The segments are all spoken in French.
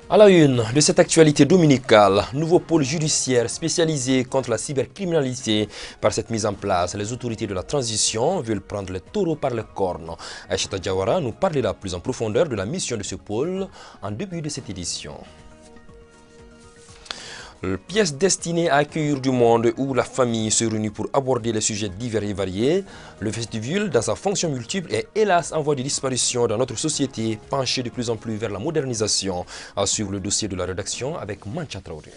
À la une de cette actualité dominicale, nouveau pôle judiciaire spécialisé contre la cybercriminalité. Par cette mise en place, les autorités de la transition veulent prendre les taureaux par les cornes. Aïchata Diawara nous parlera plus en profondeur de la mission de ce pôle en début de cette édition. Pièce destinée à accueillir du monde où la famille se réunit pour aborder les sujets divers et variés. Le vestibule, dans sa fonction multiple, est hélas en voie de disparition dans notre société, penché de plus en plus vers la modernisation. À suivre le dossier de la rédaction avec Mancha Traoré.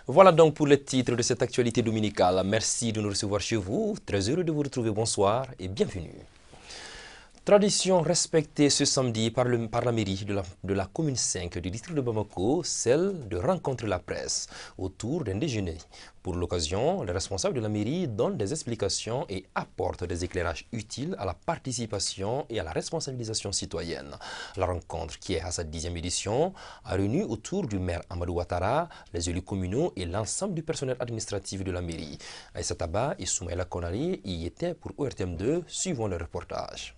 Voilà donc pour les titres de cette actualité dominicale. Merci de nous recevoir chez vous. Très heureux de vous retrouver. Bonsoir et bienvenue. Tradition respectée ce samedi par la mairie de la commune 5 du district de Bamako, celle de rencontrer la presse autour d'un déjeuner. Pour l'occasion, les responsables de la mairie donnent des explications et apportent des éclairages utiles à la participation et à la responsabilisation citoyenne. La rencontre, qui est à sa 10e édition, a réuni autour du maire Amadou Ouattara, les élus communaux et l'ensemble du personnel administratif de la mairie. Aïssa Taba et Soumaïla Konari y étaient pour ORTM2, suivant le reportage.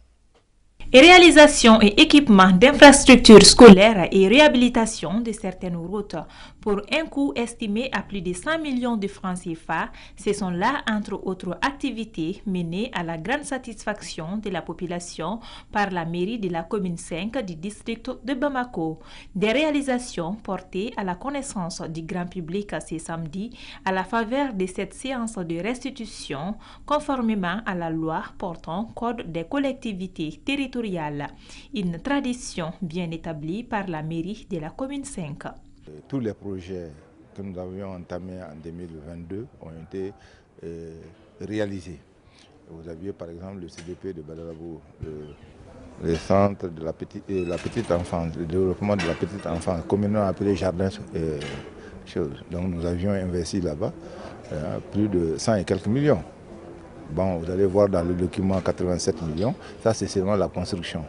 Et réalisation et équipement d'infrastructures scolaires et réhabilitation de certaines routes pour un coût estimé à plus de 100 millions de francs CFA, ce sont là entre autres activités menées à la grande satisfaction de la population par la mairie de la commune 5 du district de Bamako. Des réalisations portées à la connaissance du grand public ce samedi à la faveur de cette séance de restitution conformément à la loi portant code des collectivités territoriales. Une tradition bien établie par la mairie de la commune 5. Tous les projets que nous avions entamés en 2022 ont été réalisés. Vous aviez par exemple le CDP de Badarabou, le centre de la petite enfance, le développement de la petite enfance, communément appelé jardin chose. Donc nous avions investi là-bas plus de 100 et quelques millions. Bon, vous allez voir dans le document 87 millions, ça c'est seulement la construction.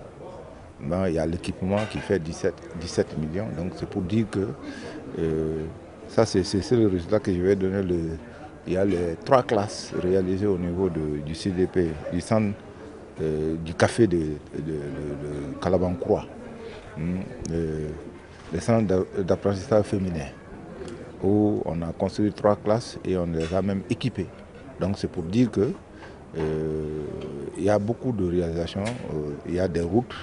Bon, il y a l'équipement qui fait 17 millions, donc c'est pour dire que ça c'est le résultat que je vais donner. Il y a les 3 classes réalisées au niveau du CDP, du centre du café de Calabancroix, le centre d'apprentissage féminin, où on a construit 3 classes et on les a même équipées. Donc c'est pour dire que il y a beaucoup de réalisations, il y a des routes,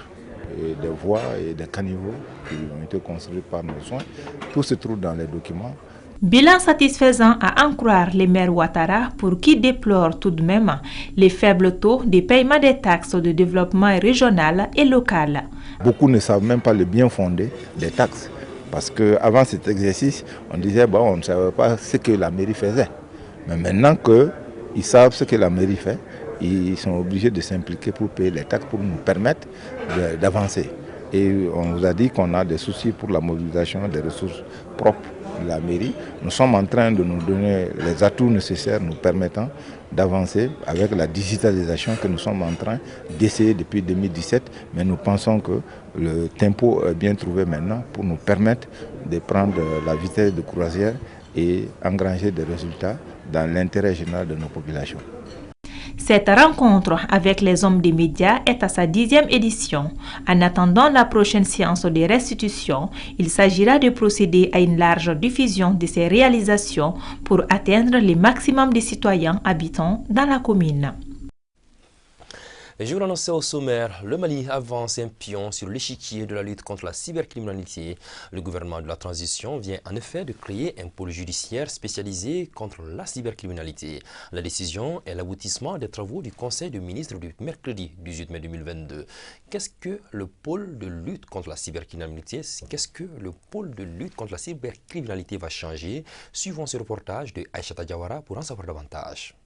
et des voies et des caniveaux qui ont été construits par nos soins. Tout se trouve dans les documents. Bilan satisfaisant à en croire les maires Ouattara pour qui déplore tout de même les faibles taux de paiement des taxes de développement régional et local. Beaucoup ne savent même pas le bien fondé des taxes parce qu'avant cet exercice, on disait bon, on ne savait pas ce que la mairie faisait. Mais maintenant qu'ils savent ce que la mairie fait, ils sont obligés de s'impliquer pour payer les taxes pour nous permettre d'avancer. Et on vous a dit qu'on a des soucis pour la mobilisation des ressources propres de la mairie. Nous sommes en train de nous donner les atouts nécessaires nous permettant d'avancer avec la digitalisation que nous sommes en train d'essayer depuis 2017. Mais nous pensons que le tempo est bien trouvé maintenant pour nous permettre de prendre la vitesse de croisière et engranger des résultats dans l'intérêt général de nos populations. Cette rencontre avec les hommes des médias est à sa 10e édition. En attendant la prochaine séance de restitution, il s'agira de procéder à une large diffusion de ces réalisations pour atteindre le maximum de citoyens habitant dans la commune. Et je vous l'annonçais au sommaire, le Mali avance un pion sur l'échiquier de la lutte contre la cybercriminalité. Le gouvernement de la transition vient en effet de créer un pôle judiciaire spécialisé contre la cybercriminalité. La décision est l'aboutissement des travaux du Conseil des ministres du mercredi 18 mai 2022. Qu'est-ce que le pôle de lutte contre la cybercriminalité? Qu'est-ce que le pôle de lutte contre la cybercriminalité va changer? Suivons ce reportage de Aïchata Diawara pour en savoir davantage.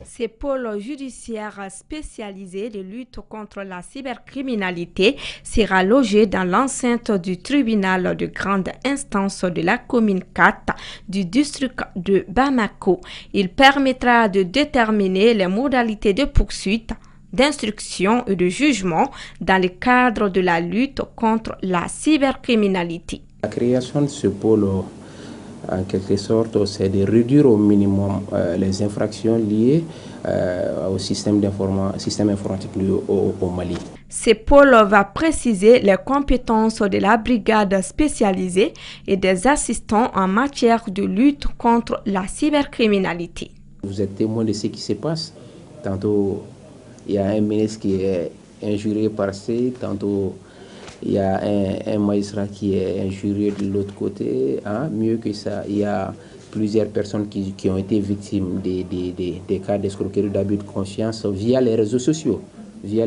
Ce pôle judiciaire spécialisé de lutte contre la cybercriminalité sera logé dans l'enceinte du tribunal de grande instance de la commune 4 du district de Bamako. Il permettra de déterminer les modalités de poursuite, d'instruction et de jugement dans le cadre de la lutte contre la cybercriminalité. La création de ce pôle en quelque sorte, c'est de réduire au minimum les infractions liées au système informatique au Mali. Ce pôle va préciser les compétences de la brigade spécialisée et des assistants en matière de lutte contre la cybercriminalité. Vous êtes témoin de ce qui se passe. Tantôt, il y a un ministre qui est injurié par C, tantôt il y a un magistrat qui est injurié de l'autre côté. Hein. Mieux que ça, il y a plusieurs personnes qui ont été victimes des cas d'escroquerie, d'abus de confiance via les réseaux sociaux, via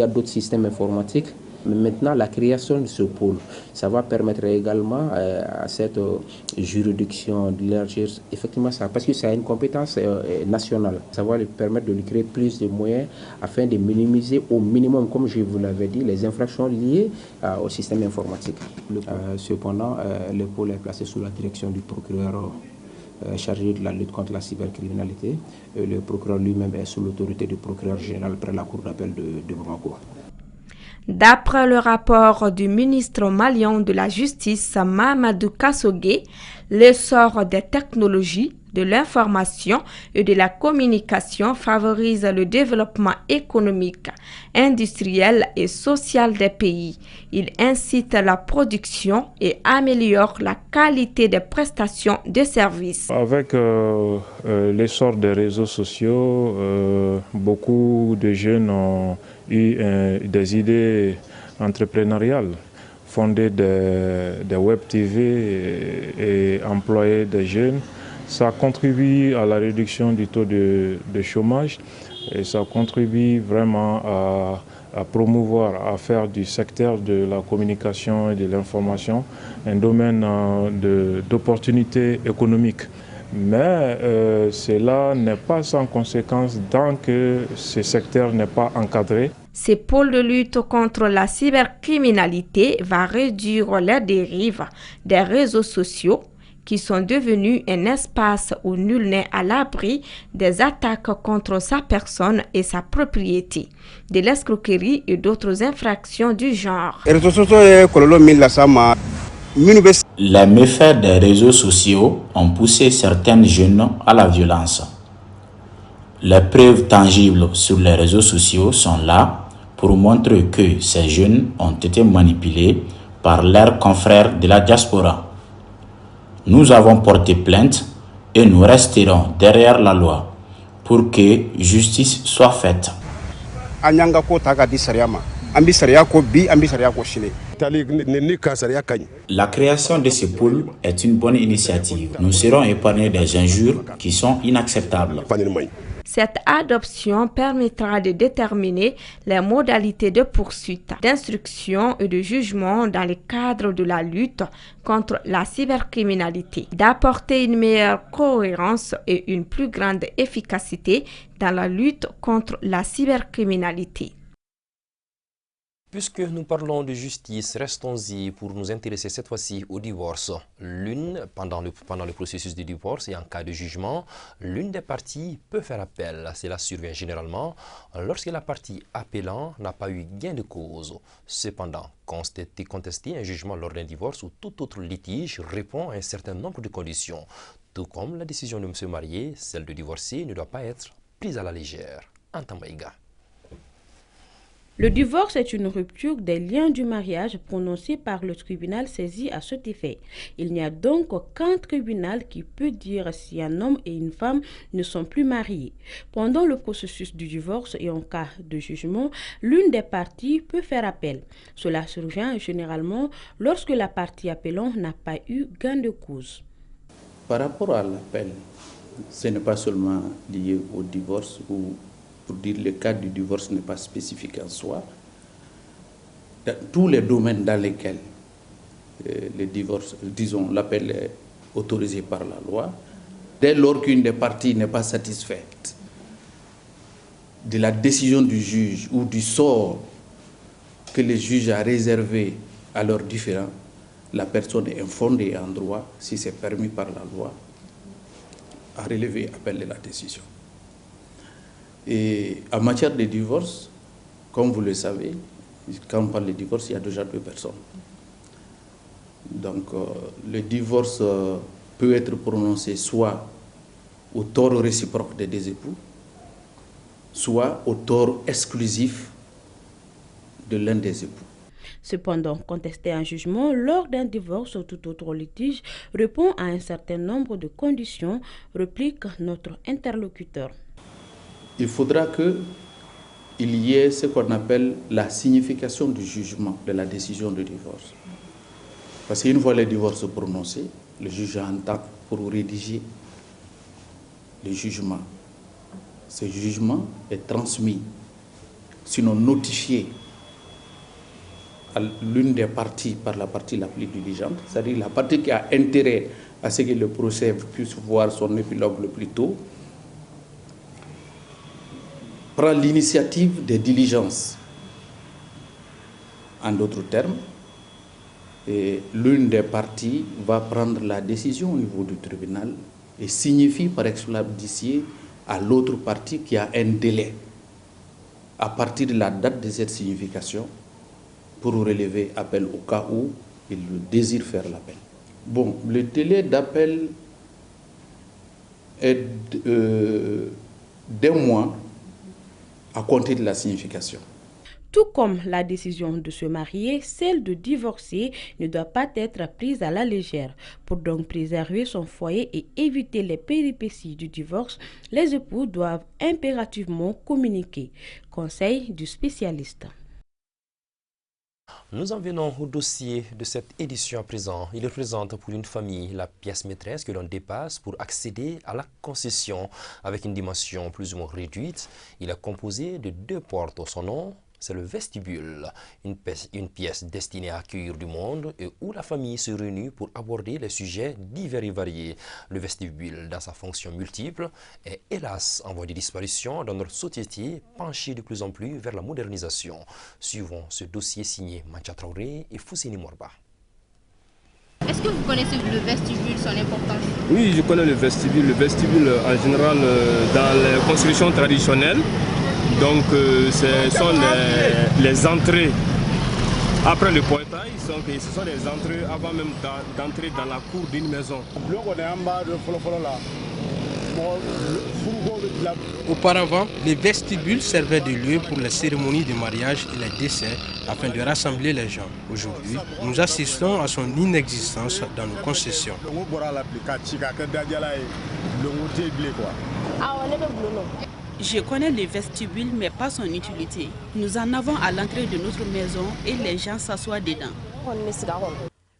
d'autres systèmes informatiques. Mais maintenant, la création de ce pôle, ça va permettre également à cette juridiction d'élargir effectivement ça, parce que ça a une compétence nationale. Ça va lui permettre de lui créer plus de moyens afin de minimiser au minimum, comme je vous l'avais dit, les infractions liées au système informatique. Cependant, le pôle est placé sous la direction du procureur chargé de la lutte contre la cybercriminalité. Le procureur lui-même est sous l'autorité du procureur général près la cour d'appel de Bamako. D'après le rapport du ministre malien de la Justice, Mamadou Kassogué, l'essor des technologies, de l'information et de la communication favorise le développement économique, industriel et social des pays. Il incite la production et améliore la qualité des prestations de services. Avec l'essor des réseaux sociaux, beaucoup de jeunes ont eu des idées entrepreneuriales, fonder des web TV et employer des jeunes. Ça contribue à la réduction du taux de chômage et ça contribue vraiment à promouvoir, à faire du secteur de la communication et de l'information un domaine d'opportunités économiques. Mais cela n'est pas sans conséquence tant que ce secteur n'est pas encadré. Ce pôle de lutte contre la cybercriminalité va réduire les dérives des réseaux sociaux qui sont devenus un espace où nul n'est à l'abri des attaques contre sa personne et sa propriété, de l'escroquerie et d'autres infractions du genre. Les méfaits des réseaux sociaux ont poussé certains jeunes à la violence. Les preuves tangibles sur les réseaux sociaux sont là pour montrer que ces jeunes ont été manipulés par leurs confrères de la diaspora. Nous avons porté plainte et nous resterons derrière la loi pour que justice soit faite. La création de ce pôle est une bonne initiative. Nous serons épargnés des injures qui sont inacceptables. Cette adoption permettra de déterminer les modalités de poursuite, d'instruction et de jugement dans le cadre de la lutte contre la cybercriminalité, d'apporter une meilleure cohérence et une plus grande efficacité dans la lutte contre la cybercriminalité. Puisque nous parlons de justice, restons-y pour nous intéresser cette fois-ci au divorce. Pendant le processus de divorce et en cas de jugement, l'une des parties peut faire appel. Cela survient généralement lorsque la partie appelant n'a pas eu gain de cause. Cependant, contester un jugement lors d'un divorce ou tout autre litige répond à un certain nombre de conditions. Tout comme la décision de M. marié, celle de divorcer ne doit pas être prise à la légère. Antambaïga. Le divorce est une rupture des liens du mariage prononcée par le tribunal saisi à cet effet. Il n'y a donc qu'un tribunal qui peut dire si un homme et une femme ne sont plus mariés. Pendant le processus du divorce et en cas de jugement, l'une des parties peut faire appel. Cela survient généralement lorsque la partie appelante n'a pas eu gain de cause. Par rapport à l'appel, ce n'est pas seulement lié au divorce ou pour dire le cas du divorce n'est pas spécifique en soi. Dans tous les domaines dans lesquels le divorce, disons, l'appel est autorisé par la loi, dès lors qu'une des parties n'est pas satisfaite de la décision du juge ou du sort que le juge a réservé à leurs différends, la personne est infondée en droit, si c'est permis par la loi, à relever appel de la décision. Et en matière de divorce, comme vous le savez, quand on parle de divorce, il y a déjà deux personnes. Donc le divorce peut être prononcé soit au tort réciproque des deux époux, soit au tort exclusif de l'un des époux. Cependant, contester un jugement lors d'un divorce ou tout autre litige répond à un certain nombre de conditions, réplique notre interlocuteur. Il faudra qu'il y ait ce qu'on appelle la signification du jugement de la décision de divorce. Parce qu'une fois le divorce prononcé, le juge a un temps pour rédiger le jugement. Ce jugement est transmis, sinon notifié à l'une des parties par la partie la plus diligente, c'est-à-dire la partie qui a intérêt à ce que le procès puisse voir son épilogue le plus tôt, prend l'initiative des diligences. En d'autres termes, et l'une des parties va prendre la décision au niveau du tribunal et signifie par expeditier à l'autre partie qui a un délai à partir de la date de cette signification pour relever appel au cas où il désire faire l'appel. Bon, le délai d'appel est d'un mois à compter de la signification. Tout comme la décision de se marier, celle de divorcer ne doit pas être prise à la légère. Pour donc préserver son foyer et éviter les péripéties du divorce, les époux doivent impérativement communiquer. Conseil du spécialiste. Nous en venons au dossier de cette édition à présent. Il représente pour une famille la pièce maîtresse que l'on dépasse pour accéder à la concession avec une dimension plus ou moins réduite. Il est composé de 2 portes au son nom. C'est le vestibule, une pièce destinée à accueillir du monde et où la famille se réunit pour aborder les sujets divers et variés. Le vestibule, dans sa fonction multiple, est hélas en voie de disparition dans notre société penchée de plus en plus vers la modernisation. Suivons ce dossier signé Mancha Traoré et Foussini Morba. Est-ce que vous connaissez le vestibule, son importance? Oui, je connais le vestibule. Le vestibule, en général, dans les constructions traditionnelles, donc ce sont les entrées. Après le portail, ce sont les entrées avant même d'entrer dans la cour d'une maison. Auparavant, les vestibules servaient de lieu pour les cérémonies de mariage et les décès afin de rassembler les gens. Aujourd'hui, nous assistons à son inexistence dans nos concessions. Je connais le vestibule, mais pas son utilité. Nous en avons à l'entrée de notre maison et les gens s'assoient dedans.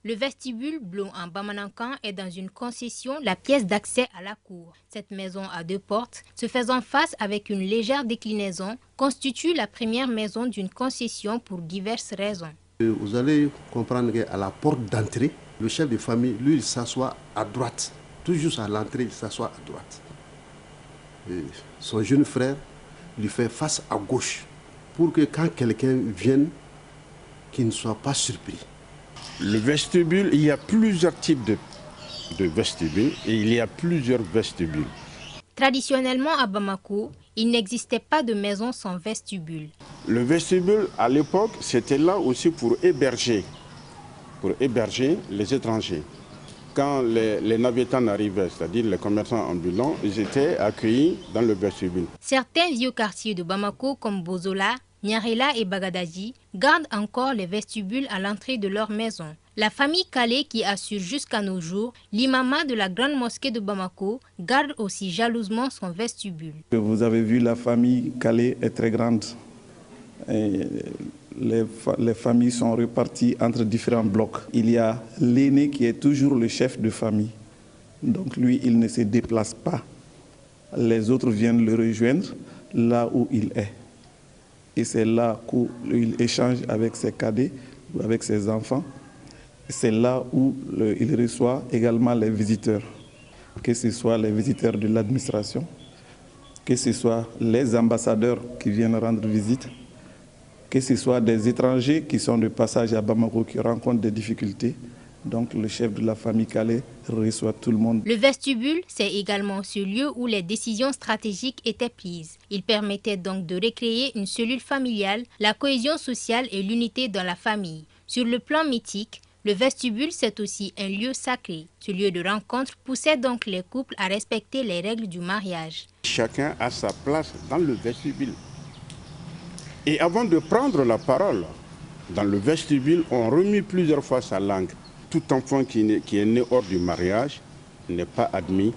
Le vestibule, bleu en Bamanankan, est dans une concession, la pièce d'accès à la cour. Cette maison à 2 portes, se faisant face avec une légère déclinaison, constitue la première maison d'une concession pour diverses raisons. Vous allez comprendre qu'à la porte d'entrée, le chef de famille, lui, il s'assoit à droite. Toujours à l'entrée, il s'assoit à droite. Et son jeune frère lui fait face à gauche pour que quand quelqu'un vienne, qu'il ne soit pas surpris. Le vestibule, il y a plusieurs types de vestibules et il y a plusieurs vestibules. Traditionnellement à Bamako, il n'existait pas de maison sans vestibule. Le vestibule, à l'époque, c'était là aussi pour héberger les étrangers. Quand les navitans arrivaient, c'est-à-dire les commerçants ambulants, ils étaient accueillis dans le vestibule. Certains vieux quartiers de Bamako comme Bozola, Nyarela et Bagadaji gardent encore les vestibules à l'entrée de leur maison. La famille Kale, qui assure jusqu'à nos jours l'imama de la grande mosquée de Bamako, garde aussi jalousement son vestibule. Vous avez vu, la famille Kale est très grande. Et les familles sont reparties entre différents blocs. Il y a l'aîné qui est toujours le chef de famille. Donc lui, il ne se déplace pas. Les autres viennent le rejoindre là où il est. Et c'est là qu'il échange avec ses cadets ou avec ses enfants. C'est là où il reçoit également les visiteurs, que ce soit les visiteurs de l'administration, que ce soit les ambassadeurs qui viennent rendre visite, que ce soit des étrangers qui sont de passage à Bamako qui rencontrent des difficultés. Donc le chef de la famille Kale reçoit tout le monde. Le vestibule, c'est également ce lieu où les décisions stratégiques étaient prises. Il permettait donc de recréer une cellule familiale, la cohésion sociale et l'unité dans la famille. Sur le plan mythique, le vestibule, c'est aussi un lieu sacré. Ce lieu de rencontre poussait donc les couples à respecter les règles du mariage. Chacun a sa place dans le vestibule. Et avant de prendre la parole, dans le vestibule, ont remis plusieurs fois sa langue. Tout enfant qui est né hors du mariage n'est pas admis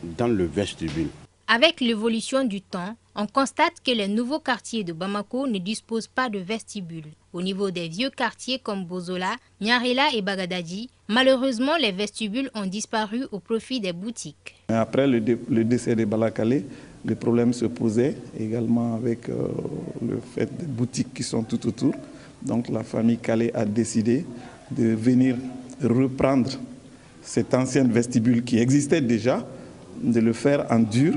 dans le vestibule. Avec l'évolution du temps, on constate que les nouveaux quartiers de Bamako ne disposent pas de vestibule. Au niveau des vieux quartiers comme Bozola, Nyarela et Bagadadji, malheureusement les vestibules ont disparu au profit des boutiques. Après le décès de Balakale, le problème se posait également avec le fait des boutiques qui sont tout autour. Donc la famille Calais a décidé de venir reprendre cet ancien vestibule qui existait déjà, de le faire en dur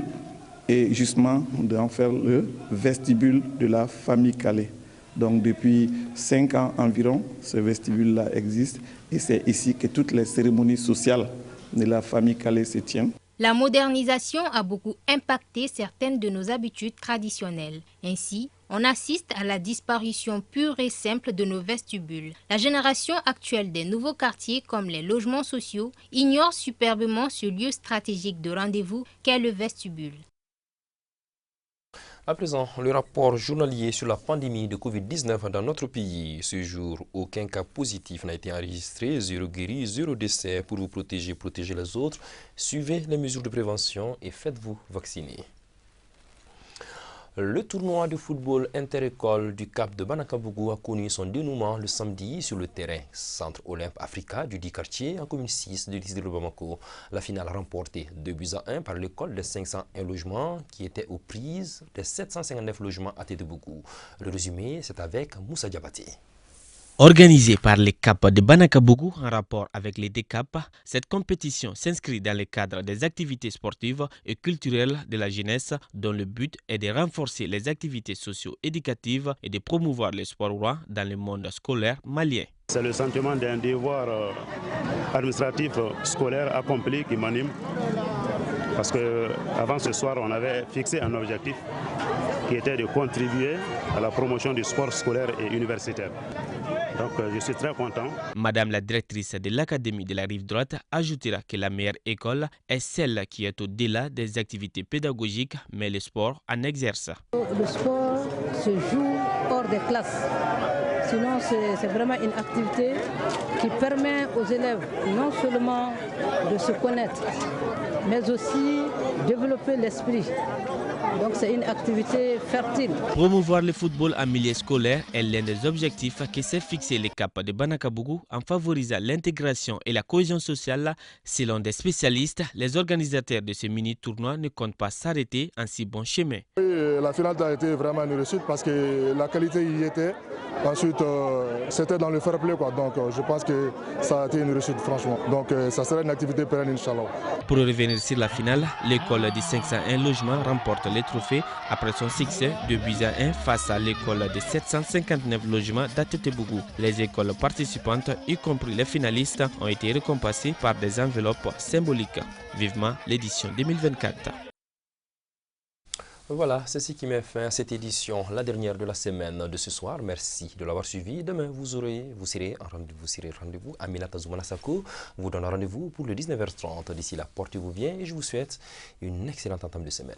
et justement d'en faire le vestibule de la famille Calais. Donc depuis 5 ans environ, ce vestibule-là existe et c'est ici que toutes les cérémonies sociales de la famille Calais se tiennent. La modernisation a beaucoup impacté certaines de nos habitudes traditionnelles. Ainsi, on assiste à la disparition pure et simple de nos vestibules. La génération actuelle des nouveaux quartiers comme les logements sociaux ignore superbement ce lieu stratégique de rendez-vous qu'est le vestibule. À présent, le rapport journalier sur la pandémie de Covid-19 dans notre pays. Ce jour, aucun cas positif n'a été enregistré, 0 guéri, 0 décès. Pour vous protéger, protéger les autres. Suivez les mesures de prévention et faites-vous vacciner. Le tournoi de football inter-école du Cap de Banakabougou a connu son dénouement le samedi sur le terrain Centre Olympe Africa du 10 quartier en commune 6 de l'île de Bamako. La finale remportée 2-1 par l'école des 501 logements qui était aux prises des 759 logements à Tédebougou. Le résumé, c'est avec Moussa Diabaté. Organisée par les CAP de Banakabougou en rapport avec les DCAP, cette compétition s'inscrit dans le cadre des activités sportives et culturelles de la jeunesse dont le but est de renforcer les activités socio-éducatives et de promouvoir le sport roi dans le monde scolaire malien. C'est le sentiment d'un devoir administratif scolaire accompli qui m'anime parce qu'avant ce soir, on avait fixé un objectif qui était de contribuer à la promotion du sport scolaire et universitaire. Donc je suis très content. Madame la directrice de l'Académie de la Rive Droite ajoutera que la meilleure école est celle qui est au-delà des activités pédagogiques, mais le sport en exerce. Le sport se joue hors des classes. Sinon, c'est vraiment une activité qui permet aux élèves non seulement de se connaître, mais aussi développer l'esprit. Donc c'est une activité fertile. Promouvoir le football en milieu scolaire est l'un des objectifs que s'est fixé le CAP de Banakabougou en favorisant l'intégration et la cohésion sociale. Selon des spécialistes, les organisateurs de ce mini-tournoi ne comptent pas s'arrêter en si bon chemin. La finale a été vraiment une réussite parce que la qualité y était. Ensuite, c'était dans le fair play, quoi. Donc je pense que ça a été une réussite franchement. Donc ça sera une activité pérenne, Inch'Allah. Pour revenir sur la finale, l'école des 501 logements remporte le trophée après son succès 2-1 face à l'école des 759 logements d'Atétébougou. Les écoles participantes, y compris les finalistes, ont été récompensées par des enveloppes symboliques. Vivement l'édition 2024. Voilà, c'est ce qui met fin à cette édition, la dernière de la semaine de ce soir. Merci de l'avoir suivi. Demain, vous serez rendez-vous. Aminata Zoumanasako vous donne rendez-vous pour le 19h30. D'ici là, portez-vous bien et je vous souhaite une excellente entame de semaine.